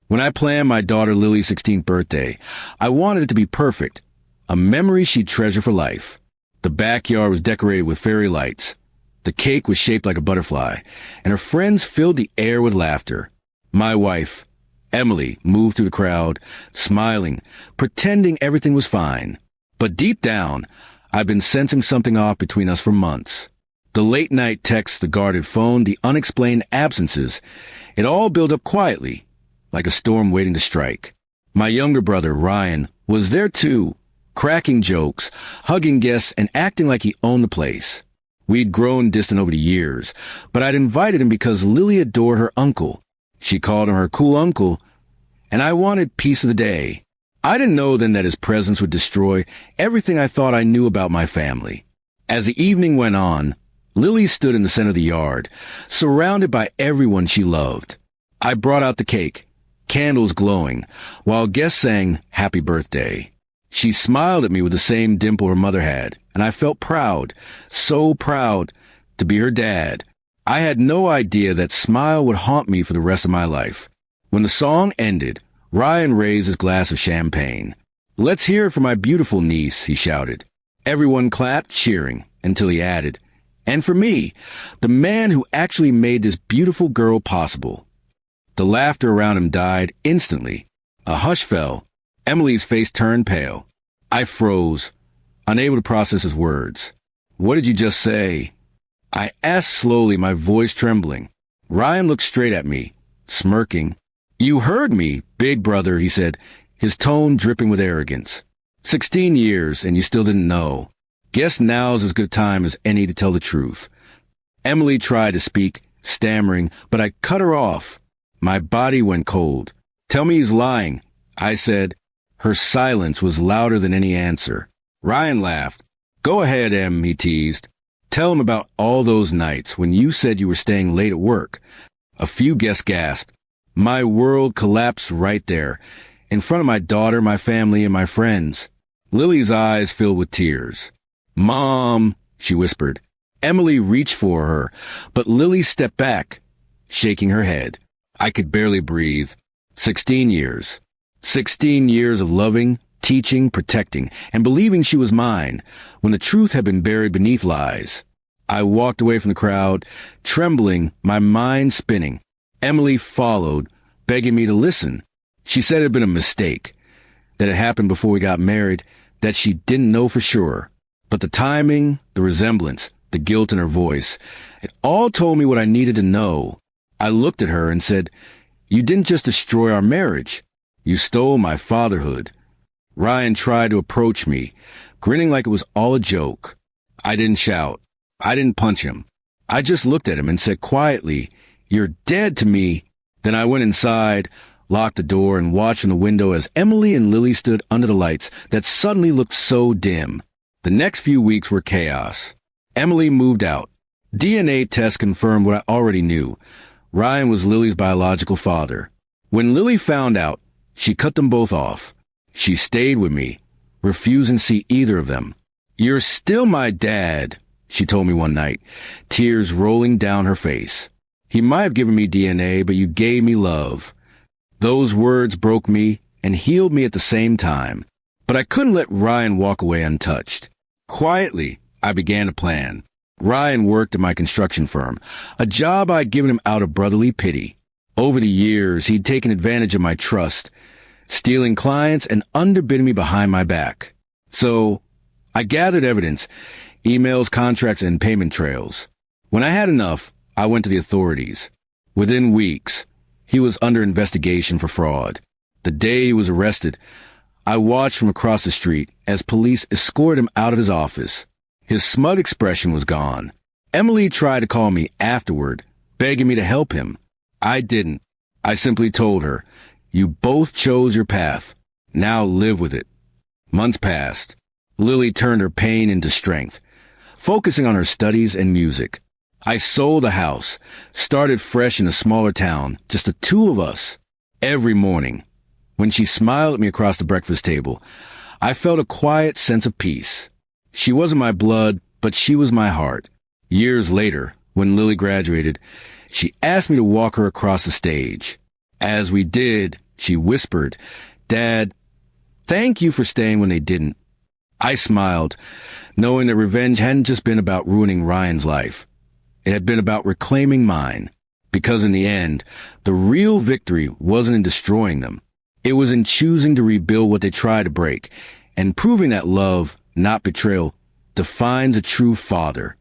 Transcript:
When I planned my daughter Lily's 16th birthday, I wanted it to be perfect, a memory she'd treasure for life. The backyard was decorated with fairy lights. The cake was shaped like a butterfly, and her friends filled the air with laughter. My wife, Emily, moved through the crowd, smiling, pretending everything was fine. But deep down, I've been sensing something off between us for months. The late-night texts, the guarded phone, the unexplained absences, it all built up quietly, like a storm waiting to strike. My younger brother, Ryan, was there too, cracking jokes, hugging guests, and acting like he owned the place. We'd grown distant over the years, but I'd invited him because Lily adored her uncle. She called him her cool uncle, and I wanted piece of the day. I didn't know then that his presence would destroy everything I thought I knew about my family. As the evening went on, Lily stood in the center of the yard, surrounded by everyone she loved. I brought out the cake, candles glowing, while guests sang happy birthday. She smiled at me with the same dimple her mother had, and I felt proud, so proud, to be her dad. I had no idea that smile would haunt me for the rest of my life. When the song ended, Ryan raised his glass of champagne. "Let's hear it for my beautiful niece," he shouted. Everyone clapped, cheering, until he added, "And for me, the man who actually made this beautiful girl possible." The laughter around him died instantly. A hush fell. Emily's face turned pale. I froze, unable to process his words. "What did you just say?" I asked slowly, my voice trembling. Ryan looked straight at me, smirking. "You heard me, big brother," he said, his tone dripping with arrogance. 16 years, and you still didn't know. Guess now's as good a time as any to tell the truth. Emily tried to speak, stammering, but I cut her off. My body went cold. "Tell me he's lying," I said. Her silence was louder than any answer. Ryan laughed. "Go ahead, Em," he teased. "Tell him about all those nights when you said you were staying late at work." A few guests gasped. My world collapsed right there, in front of my daughter, my family, and my friends. Lily's eyes filled with tears. "Mom," she whispered. Emily reached for her, but Lily stepped back, shaking her head. I could barely breathe. 16 years. 16 years of loving, teaching, protecting, and believing she was mine, when the truth had been buried beneath lies. I walked away from the crowd, trembling, my mind spinning. Emily followed, begging me to listen. She said it had been a mistake, that it happened before we got married, that she didn't know for sure. But the timing, the resemblance, the guilt in her voice, it all told me what I needed to know. I looked at her and said, "You didn't just destroy our marriage. You stole my fatherhood." Ryan tried to approach me, grinning like it was all a joke. I didn't shout. I didn't punch him. I just looked at him and said quietly, "You're dead to me." Then I went inside, locked the door, and watched from the window as Emily and Lily stood under the lights that suddenly looked so dim. The next few weeks were chaos. Emily moved out. DNA tests confirmed what I already knew. Ryan was Lily's biological father. When Lily found out, she cut them both off. She stayed with me, refusing to see either of them. "You're still my dad," she told me one night, tears rolling down her face. "He might have given me DNA, but you gave me love." Those words broke me and healed me at the same time. But I couldn't let Ryan walk away untouched. Quietly, I began a plan. Ryan worked at my construction firm, a job I'd given him out of brotherly pity. Over the years, he'd taken advantage of my trust, stealing clients and underbidding me behind my back. So I gathered evidence, emails, contracts, and payment trails. When I had enough, I went to the authorities. Within weeks, he was under investigation for fraud. The day he was arrested, I watched from across the street as police escorted him out of his office. His smug expression was gone. Emily tried to call me afterward, begging me to help him. I didn't. I simply told her, "You both chose your path. Now live with it." Months passed. Lily turned her pain into strength, focusing on her studies and music. I sold the house, started fresh in a smaller town, just the two of us. Every morning, when she smiled at me across the breakfast table, I felt a quiet sense of peace. She wasn't my blood, but she was my heart. Years later, when Lily graduated, she asked me to walk her across the stage. As we did, She whispered, "Dad, thank you for staying when they didn't." I smiled, knowing that revenge hadn't just been about ruining Ryan's life. It had been about reclaiming mine. Because in the end, the real victory wasn't in destroying them. It was in choosing to rebuild what they tried to break, and proving that love, not betrayal, defines a true father.